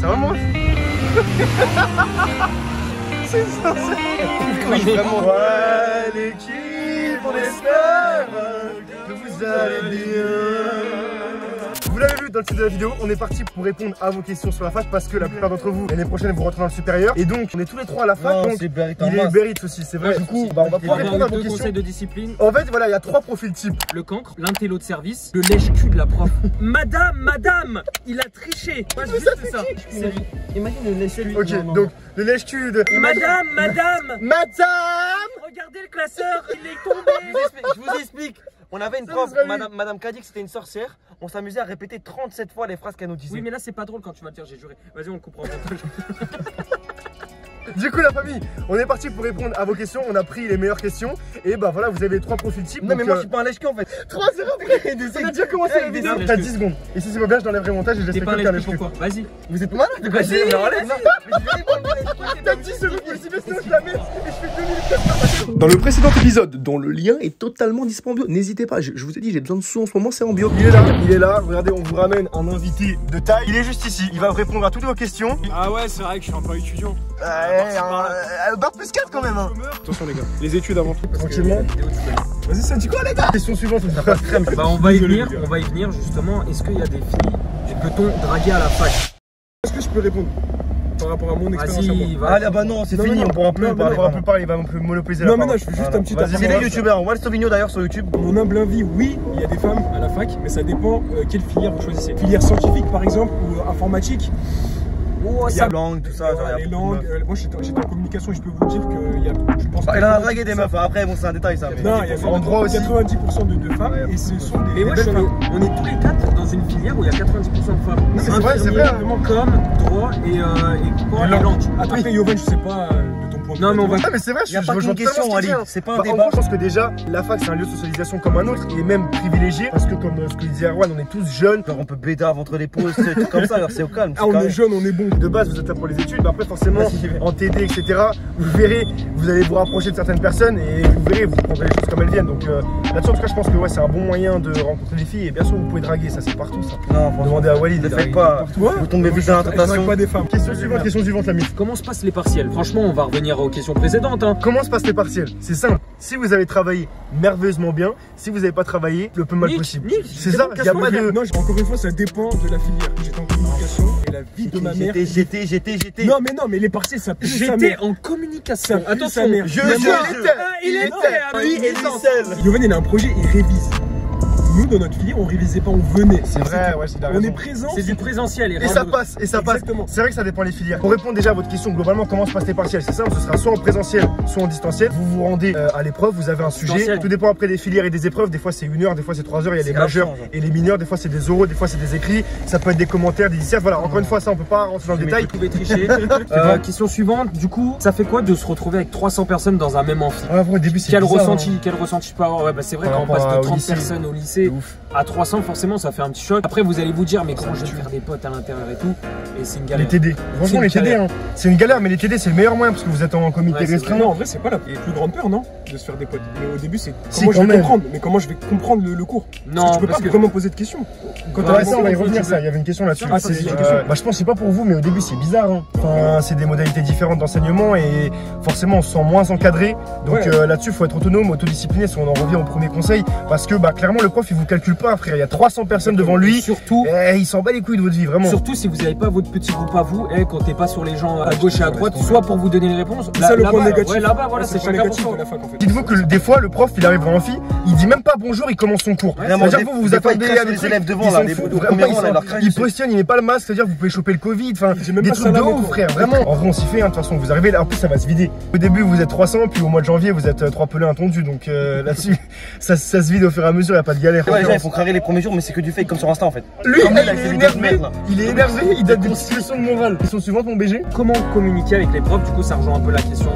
Ça va moi? C'est censé. Oui, vraiment. Ouais, l'équipe, on espère que vous allez bien. Vous l'avez vu dans le titre de la vidéo, on est parti pour répondre à vos questions sur la fac parce que la plupart d'entre vous, l'année prochaine, vous rentrez dans le supérieur. Et donc, on est tous les trois à la fac. Non, donc, il est Berit aussi, c'est vrai. Du coup, on va pouvoir répondre à vos questions. Conseils de discipline. En fait, voilà, il y a 3 profils types. Le cancre, l'intello de service, le lèche-cul de la prof. Madame, il a triché. Pas juste ça. Imagine le lèche-cul. Ok, donc le lèche-cul de. Madame. Regardez le classeur, il est tombé. Je vous explique. On avait une prof, Madame Kadik, c'était une sorcière. On s'amusait à répéter 37 fois les phrases qu'elle nous disait. Oui, mais là c'est pas drôle quand tu vas le dire, j'ai juré. Vas-y, on le comprend. Du coup la famille, on est parti pour répondre à vos questions, on a pris les meilleures questions et bah voilà vous avez 3 profils types. Non mais moi je suis pas un lèche-cul en fait. 3-0 après. On a déjà commencé la vidéo. T'as 10 secondes. Et si c'est pas bien je t'enlèverai le montage et je laisserai quelqu'un faire lèche-cul. Pourquoi? Vas-y. Vous êtes malade? Vas-y, T'as 10 secondes pour le sinon je la mets et je fais 2 minutes. Dans le précédent épisode, dont le lien est totalement disponible, n'hésitez pas, je vous ai dit j'ai besoin de sous en ce moment, c'est en bio. Il est là, regardez on vous ramène un invité de taille. Il est juste ici, il va répondre à toutes vos questions. Ah ouais c'est vrai que je suis un peu étudiant. Bac plus 4 quand même hein. Attention les gars, les études avant tout. Tranquillement. Vas-y ça dit quoi les gars? Question suivante, on pas crème. Bah on va y venir justement. Est-ce qu'il y a des filles, peut-on draguer à la fac? Est-ce que je peux répondre par rapport à mon expérience à moi? Vas-y, va. Ah bah non, c'est fini, on pourra plus parler. On pourra plus parler, il va monopoliser la Non mais parole. non, je fais juste un petit Vas-y, c'est les youtubeurs, on voit le Sauvignon d'ailleurs sur YouTube. Mon humble avis, oui, il y a des femmes à la fac, mais ça dépend quelle filière vous choisissez. Filière scientifique par exemple ou informatique. Oh, ça langue, tout ça. Les langues, moi j'étais en communication et je peux vous dire qu'il y a, je pense. Il a dragué des meufs, après bon c'est un détail ça. Non, il y a en droit aussi 90% de femmes et ce sont des. Mais moi on est tous les 4 dans une filière où il y a 90% de femmes. C'est vrai, c'est vrai. Comme droit et quoi, les langues. Après Yovan, je sais pas de ton point de vue. Non mais on va. Ah mais c'est vrai, Il n'y a pas qu'une question Ali, c'est pas un débat. Je pense que déjà la fac c'est un lieu de socialisation comme un autre et même privilégié parce que comme ce que disait Erwan, on est tous jeunes. Genre on peut bédave entre les pauses, des trucs comme ça, alors c'est au calme. Ah on est jeunes, on est bon. De base vous êtes là pour les études, mais après forcément en TD etc. Vous verrez, vous allez vous rapprocher de certaines personnes et vous verrez, vous prendrez les choses comme elles viennent. Donc là-dessus en tout cas je pense que ouais c'est un bon moyen de rencontrer des filles et bien sûr vous pouvez draguer, ça c'est partout ça. Non, demandez à Walid, ne faites pas, vous tombez vite dans la tentation. Pas des femmes. Question suivante la mise. Comment se passent les partiels? Franchement on va revenir aux questions précédentes hein. Comment se passent les partiels? C'est simple. Si vous avez travaillé merveilleusement bien, si vous n'avez pas travaillé, le peu mal possible. C'est ça, il n'y a pas de. Non, encore une fois, ça dépend de la filière. J'étais en communication et la vie de ma mère. J'étais. Non, mais les partiels, ça pue sa mère. J'étais en communication. Attention, Il était. Yovan, il a un projet, il révise. Nous, dans notre filière, on révisait pas, on venait. C'est vrai, ouais, c'est on est présent. C'est du présentiel. Et ça passe, et ça passe. C'est vrai que ça dépend des filières. Pour répondre déjà à votre question, globalement, comment se passent les partiels? C'est simple, ce sera soit en présentiel, soit en distanciel. Vous vous rendez à l'épreuve, vous avez un sujet. Tout dépend après des filières et des épreuves. Des fois, c'est 1 heure, des fois, c'est 3 heures. Il y a les majeurs et les mineurs. Des fois, c'est des oraux, des fois, c'est des écrits. Ça peut être des commentaires, des dissertes. Voilà, encore une fois, ça, on peut pas rentrer dans le détail. Vous pouvez tricher. Question suivante. Du coup, ça fait quoi de se retrouver avec 300 personnes dans un même amphi? Au début, c'est quel ressenti je peux avoir? Ouais, bah, c'est vrai, quand on passe de 30 personnes au lycée à 300, forcément, ça fait un petit choc. Après, vous allez vous dire, mais comment je vais faire des potes à l'intérieur et tout? Et c'est une galère. Les TD. Franchement, les TD, hein, c'est une galère, mais les TD, c'est le meilleur moyen parce que vous êtes en comité restreint. Non, en vrai, c'est pas la plus grande peur, non? De se faire des potes. Mais au début, c'est comment je vais comprendre. Mais comment je vais comprendre le cours? Non, parce que tu peux pas vraiment poser de questions. Quand on va y revenir, ça. Il y avait une question là-dessus. Ah, c'est une question. Bah, je pense, c'est pas pour vous, mais au début, c'est bizarre. Hein. Enfin, c'est des modalités différentes d'enseignement et forcément, on se sent moins encadré. Donc là-dessus, il faut être autonome, autodiscipliné. Si on en revient au premier conseil, parce que bah clairement, le prof, il vous calcule pas, frère. Il y a 300 personnes devant lui. Surtout, il s'en bat les couilles de votre vie, vraiment. Surtout si vous n'avez pas votre petit groupe à vous, quand t'es pas sur les gens à gauche et à droite, soit pour vous donner les réponses. C'est ça le point négatif. Ouais, là-bas, voilà, c'est chacun pour soi. Dites-vous que des fois, le prof, il arrive dans l'amphi, il dit même pas bonjour, il commence son cours. C'est-à-dire que vous attendez les élèves devant là, il positionne, il met pas le masque, c'est-à-dire que vous pouvez choper le Covid, enfin, des trucs de ouf, frère, vraiment. En vrai, on s'y fait, de toute façon, vous arrivez là, en plus, ça va se vider. Au début, vous êtes 300, puis au mois de janvier, vous êtes 3 pelés intondus, donc là-dessus, ça se vide au fur et à mesure, il n'y a pas de galère. Ouais, il faut craquer les premiers jours, mais c'est que du fake comme sur Insta en fait. Lui, il est énervé, il donne des situations de morale. Question suivante, mon BG. Comment communiquer avec les profs? Du coup, ça rejoint un peu la question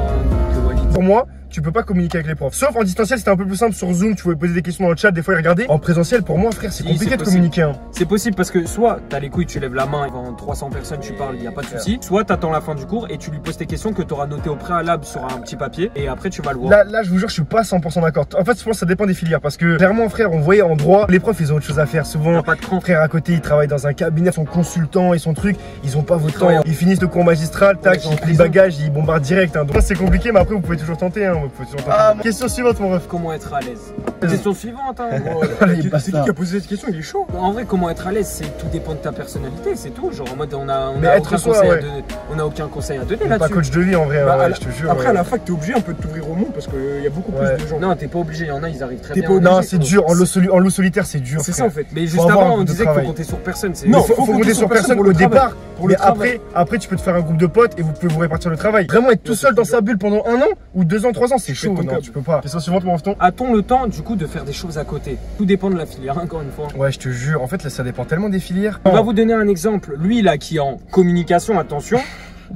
que Walid. Pour moi, tu peux pas communiquer avec les profs. Sauf en distanciel, c'était un peu plus simple sur Zoom, tu pouvais poser des questions dans le chat, des fois ils regardaient. En présentiel, pour moi, frère, c'est compliqué de communiquer. Hein. C'est possible parce que soit t'as les couilles, tu lèves la main, devant 300 personnes, tu parles, il y a pas de souci. Soit t'attends la fin du cours et tu lui poses tes questions que tu auras notées au préalable sur un petit papier et après tu vas le voir. Là, je vous jure, je suis pas 100% d'accord. En fait, je pense que ça dépend des filières parce que clairement, frère, on voyait en droit, les profs, ils ont autre chose à faire. Souvent, pas de cran. Frère, à côté, ils travaillent dans un cabinet, son consultant et son truc, ils ont pas votre temps. Ils finissent le cours magistral, tac, ils les bagages, ils bombardent direct. Hein. Donc c'est compliqué, mais après, vous pouvez toujours tenter. Hein. Vous pouvez toujours tenter. Question suivante, mon ref. Comment être à l'aise? Question suivante. Hein. C'est qui a posé cette question? Il est chaud. En vrai, comment être à l'aise, c'est tout dépend de ta personnalité, c'est tout. Genre en mode, on a aucun conseil à donner là-dessus. Pas coach de vie en vrai, je te jure. Après, à la fac, t'es obligé un peu de t'ouvrir au monde parce qu'il y a beaucoup plus de gens. Non, t'es pas obligé. Il y en a, ils arrivent très bien. Non, c'est dur. En lot solitaire, c'est dur. C'est ça en fait. Mais juste avant, on disait qu'il faut compter sur personne. Non, faut compter sur personne au départ. Mais après, tu peux te faire un groupe de potes et vous pouvez vous répartir le travail. Vraiment être tout seul dans sa bulle pendant 1 an ou 2 ans, 3 ans, c'est chaud. Non, tu peux pas. Question suivante, mon refton. A-t-on le temps du coup de faire des choses à côté? Tout dépend de la filière, encore une fois. Ouais, je te jure. En fait, là, ça dépend tellement des filières. On va vous donner un exemple. Lui, là, qui est en communication, attention.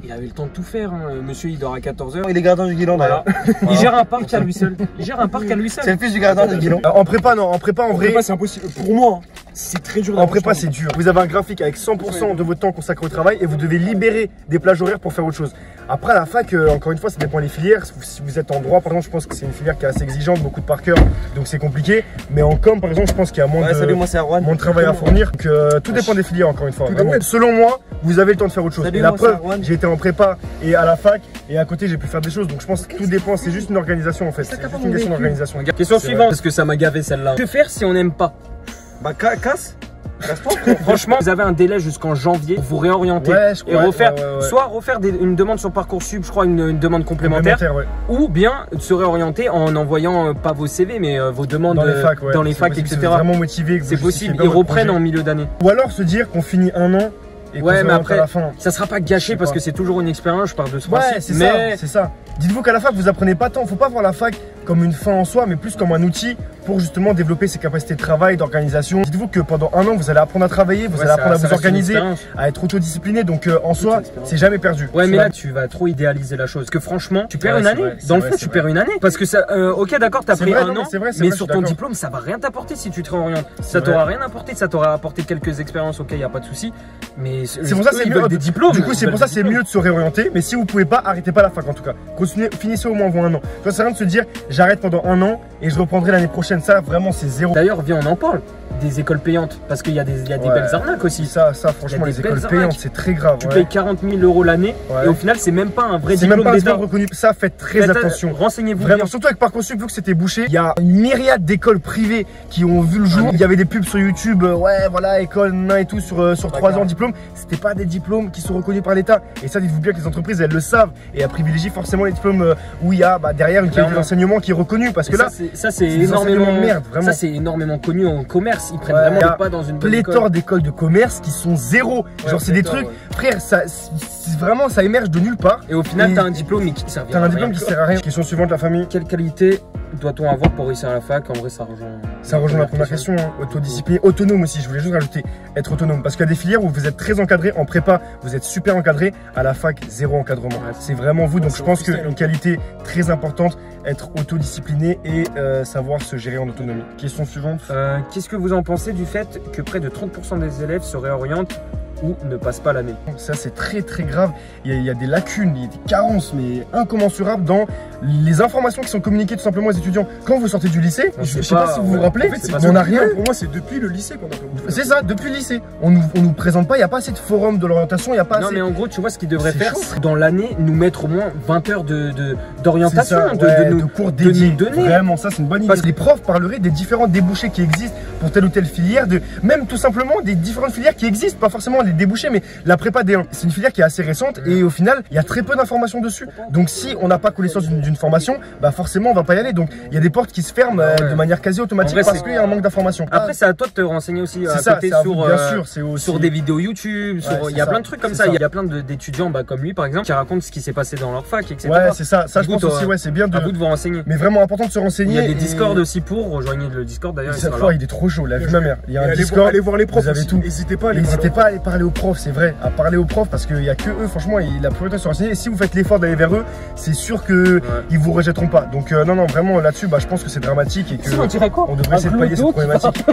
Il avait le temps de tout faire, hein. Monsieur il dort à 14 h. Il est gardien du Guilan d'ailleurs. Il gère un parc à lui seul. C'est le fils du gardien du Guilan. En prépa, non, en vrai. C'est impossible. Pour moi, c'est très dur. En prépa, c'est dur. Vous avez un graphique avec 100% de votre temps consacré au travail et vous devez libérer des plages horaires pour faire autre chose. Après, à la fac, encore une fois, ça dépend des filières. Si vous êtes en droit, par exemple, je pense que c'est une filière qui est assez exigeante, beaucoup de par cœur, donc c'est compliqué. Mais en com, par exemple, je pense qu'il y a moins de travail à fournir. Donc tout dépend des filières, encore une fois. Selon moi, vous avez le temps de faire autre chose. Et la preuve, j'ai été en prépa et à la fac et à côté j'ai pu faire des choses, donc je pense que tout dépend, c'est juste une organisation en fait, c'est juste une question d'organisation. Question suivante, parce que ça m'a gavé celle-là. Que faire si on n'aime pas? Bah casse. Franchement, vous avez un délai jusqu'en janvier pour vous réorienter et refaire, soit refaire une demande sur Parcoursup, je crois une demande complémentaire, ou bien se réorienter en envoyant pas vos CV mais vos demandes dans les facs, etc. Vraiment motivé, c'est possible, ils reprennent en milieu d'année. Ou alors se dire qu'on finit 1 an. Et ouais, mais après, ça sera pas gâché parce que c'est toujours une expérience, je parle de ce principe. Ouais, c'est ça. Dites-vous qu'à la fac, vous apprenez pas tant. Faut pas voir la fac comme une fin en soi, mais plus comme un outil pour justement développer ses capacités de travail, d'organisation. Dites-vous que pendant 1 an, vous allez apprendre à travailler, vous allez apprendre à vous organiser, à être autodiscipliné. Donc en soi, c'est jamais perdu. Ouais, mais là, tu vas trop idéaliser la chose. Parce que franchement, tu perds une année. Dans le fond, tu perds une année. Parce que ça, ok, d'accord, t'as pris 1 an, mais sur ton diplôme, ça va rien t'apporter si tu te réorientes. Ça t'aura rien apporté. Ça t'aura apporté quelques expériences, ok, y a pas de souci. Mais c'est pour ça c'est mieux des diplômes. Du coup, c'est pour ça c'est mieux de se réorienter. Mais si vous pouvez pas, arrêtez pas la fac en tout cas. Continuez, finissez au moins 1 an. Ça sert à rien de se dire j'arrête pendant 1 an et je reprendrai l'année prochaine. Ça vraiment c'est zéro. D'ailleurs, viens, on en parle des écoles payantes parce qu'il y a des belles arnaques aussi. Ça franchement, les écoles payantes, c'est très grave. Tu payes 40 000 € l'année et au final, c'est même pas un vrai diplôme d'État reconnu. Ça, faites très attention. Renseignez-vous vraiment, surtout avec Parcoursup, vu que c'était bouché. Il y a une myriade d'écoles privées qui ont vu le jour. Il y avait des pubs sur YouTube, ouais, voilà, école et tout sur 3 ans diplôme. C'était pas des diplômes qui sont reconnus par l'État. Et ça, dites-vous bien que les entreprises, elles le savent et elles privilégient forcément les diplômes où il y a derrière une qualité d'enseignement qui est reconnue. Parce que là, ça c'est énormément de merde. Ça c'est énormément connu en commerce. Ils prennent vraiment pas dans une pléthore d'écoles de commerce qui sont zéro. Genre c'est des trucs, frère, ça vraiment ça émerge de nulle part. Et au final, t'as un diplôme mais qui sert à rien. T'as un diplôme qui sert à rien. Question suivante, la famille. Quelle qualité doit-on avoir pour réussir à la fac? En vrai, ça rejoint la première question. Autodiscipliné, autonome aussi. Je voulais juste rajouter être autonome parce qu'il y a des filières où vous êtes très encadré. En prépa, vous êtes super encadré. À la fac, zéro encadrement. C'est vraiment vous. Donc je pense qu'une qualité très importante, être autodiscipliné et savoir se gérer en autonomie. Question suivante. Qu'est-ce que vous en pensez du fait que près de 30% des élèves se réorientent ou ne passent pas l'année? Ça c'est très grave, il y a des lacunes, il y a des carences mais incommensurables dans les informations qui sont communiquées tout simplement aux étudiants. Quand vous sortez du lycée, je sais pas si vous vous rappelez, on n'a rien. Pour moi c'est depuis le lycée qu'on a. C'est ça, depuis le lycée. On nous présente pas, il n'y a pas assez de forums de l'orientation, il n'y a pas assez... Non mais en gros tu vois ce qu'ils devraient faire dans l'année, nous mettre au moins 20 heures d'orientation, de cours dédiés. Vraiment ça c'est une bonne idée. Parce que les profs parleraient des différents débouchés qui existent pour telle ou telle filière, même tout simplement des différentes filières qui existent, pas forcément les débouchés, mais la prépa D1, c'est une filière qui est assez récente et au final, il y a très peu d'informations dessus. Donc si on n'a pas connaissance d'une formation, bah forcément on va pas y aller. Donc il y a des portes qui se ferment de manière quasi automatique parce qu'il y a un manque d'informations. Après c'est à toi de te renseigner aussi à côté sur des vidéos YouTube, il y a plein de trucs comme ça. Il y a plein d'étudiants comme lui par exemple qui racontent ce qui s'est passé dans leur fac, etc. Ouais c'est ça, je pense aussi c'est bien de vous renseigner. Mais vraiment important de se renseigner. Il y a des Discord aussi rejoignez le Discord d'ailleurs. Il est trop chaud, la vie de ma mère. Il y a un Discord, allez voir les profs, n'hésitez pas à aller parler aux profs, c'est vrai, à parler aux profs parce qu'il n'y a que eux, franchement, la priorité sur renseigner. Et si vous faites l'effort d'aller vers eux, c'est sûr qu'ils vous rejetteront pas. Donc non, vraiment là-dessus, je pense que c'est dramatique et que on devrait essayer de pallier cette problématique.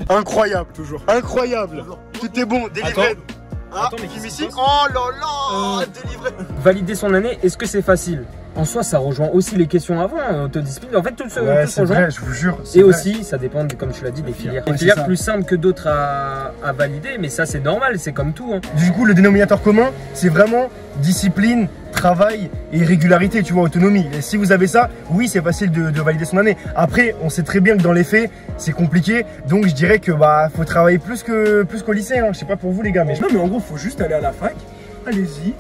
Incroyable, toujours. Incroyable. Tout est bon, délivré. Attends, mais ici. Oh là là, délivré. Valider son année, est-ce que c'est facile? En soi, ça rejoint aussi les questions avant, autodiscipline. En fait, tout se rejoint. Vrai, je vous jure. Et aussi, ça dépend, comme tu l'as dit, des filières. Des filières plus simples que d'autres à valider, mais ça, c'est normal, c'est comme tout. Du coup, le dénominateur commun, c'est vraiment discipline, travail et régularité, tu vois, autonomie. Et si vous avez ça, oui, c'est facile de valider son année. Après, on sait très bien que dans les faits, c'est compliqué. Donc, je dirais que faut travailler plus qu'au lycée. Je sais pas pour vous, les gars. Mais non, mais en gros, faut juste aller à la fac. Allez-y.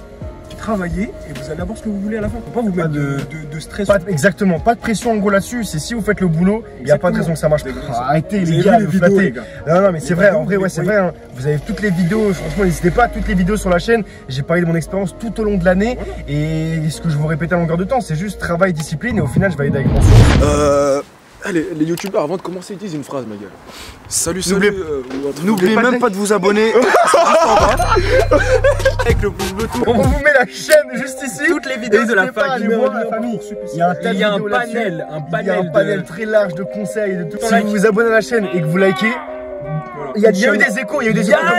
Travailler et vous allez avoir ce que vous voulez à la fin. Faut pas vous mettre de stress. Exactement, pas de pression en gros là-dessus. C'est si vous faites le boulot, il n'y a pas de raison que ça marche. Arrêtez les gars de flatter. Non, mais c'est vrai, en vrai, ouais, c'est vrai. Vous avez toutes les vidéos, franchement, n'hésitez pas, toutes les vidéos sur la chaîne. J'ai parlé de mon expérience tout au long de l'année. Et ce que je vous répète à longueur de temps, c'est juste travail, discipline. Et au final, je valide avec mention. Les youtubeurs, avant de commencer, ils disent une phrase, ma gueule. Salut. N'oubliez même pas de vous abonner. Avec le pouce bleu. On vous met la chaîne juste ici. Toutes les vidéos de la fac. La famille. Il y a un panel très large de conseils. De tout. Si vous vous abonnez à la chaîne et que vous likez, il y a eu des échos. Il y a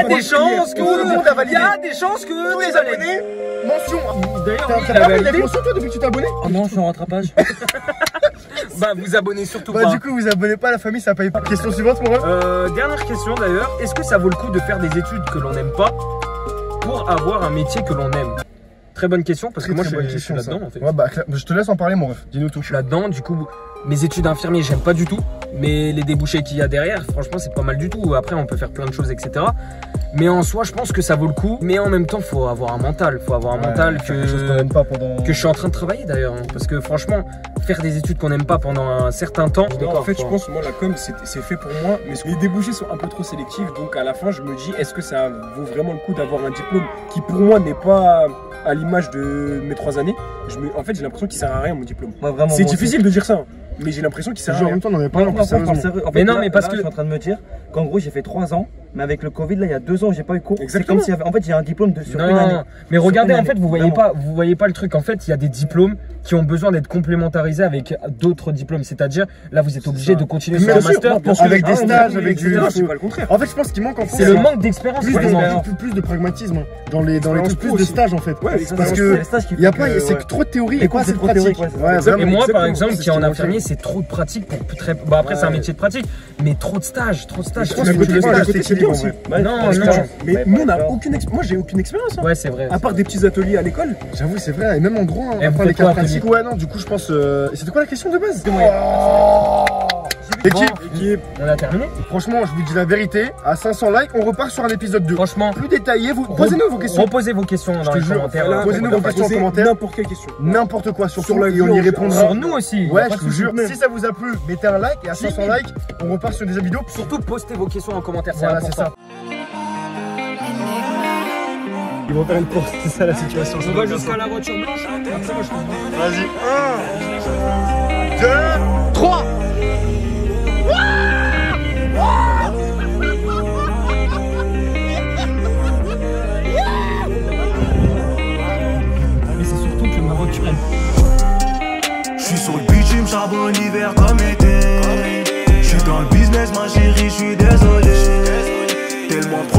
des chances que vous les abonnés. Mention. D'ailleurs, t'as pas fait mention toi depuis que tu t'es abonné? Oh non, je suis en rattrapage. Vous abonnez surtout pas. Du coup, vous abonnez pas à la famille, ça paye pas. Question suivante, mon ref. Dernière question d'ailleurs. Est-ce que ça vaut le coup de faire des études que l'on n'aime pas pour avoir un métier que l'on aime? Très bonne question parce que moi je suis là-dedans en fait. Ouais, je te laisse en parler, mon ref. Dis-nous tout. Je suis là-dedans, du coup, mes études d'infirmier, j'aime pas du tout. Mais les débouchés qu'il y a derrière, franchement, c'est pas mal du tout. Après, on peut faire plein de choses, etc. Mais en soi, je pense que ça vaut le coup. Mais en même temps, faut avoir un mental. Faut avoir un mental que je suis en train de travailler d'ailleurs. Parce que franchement, faire des études qu'on n'aime pas pendant un certain temps. En fait, je pense, moi, la com, c'est fait pour moi. Mais les débouchés sont un peu trop sélectifs. Donc, à la fin, je me dis, est-ce que ça vaut vraiment le coup d'avoir un diplôme qui, pour moi, n'est pas à l'image de mes 3 années. En fait, j'ai l'impression qu'il sert à rien, mon diplôme. C'est difficile de dire ça. Mais j'ai l'impression qu'il sert à rien. En même temps, on n'en avait pas mais non, mais parce que je suis en train de me dire qu'en gros, j'ai fait 3 ans. Mais avec le Covid, là, il y a 2 ans, j'ai pas eu cours. C'est comme si, en fait, j'ai un diplôme sur une année. Mais regardez, en fait, vous voyez pas le truc. En fait, il y a des diplômes qui ont besoin d'être complémentarisés avec d'autres diplômes. C'est-à-dire, là, vous êtes obligé de continuer sur un master. Avec des stages, avec du. C'est pas le contraire. En fait, je pense qu'il manque en France. C'est le manque d'expérience. Plus de pragmatisme dans les trucs, plus de stages en fait. Parce que il y a pas, c'est trop de théorie et pas assez de pratique. Et moi, par exemple, qui est en infirmier, c'est trop de pratique pour très. Bah après, c'est un métier de pratique, mais trop de stages. Aussi. Non, mais nous on a aucune expérience. Moi j'ai aucune expérience. Ouais, c'est vrai. À part des petits ateliers à l'école. J'avoue, c'est vrai. Et même en droit, enfin les cas pratiques. Ouais, non, du coup, je pense. C'était quoi la question de base? Équipe, on a terminé. Franchement, je vous dis la vérité. À 500 likes, on repart sur un épisode 2. Franchement, plus détaillé. Posez-nous vos questions. Reposez vos questions dans les commentaires. Posez-nous vos questions en commentaire. N'importe quelle question. N'importe quoi sur la et on y répondra. Sur nous aussi. Ouais, je vous jure. Si ça vous a plu, mettez un like et à 500 likes, on repart sur des vidéos. Surtout, postez vos questions en commentaire. C'est important. Ça. Ils vont faire une course, c'est ça la situation. On va jusqu'à la voiture blanche. Vas-y, 1, 2, 3. Mais c'est surtout que ma voiture elle. Je suis sur le bitume, charbon hiver comme été. Je suis dans le business, ma chérie, je suis désolé. Tellement trop.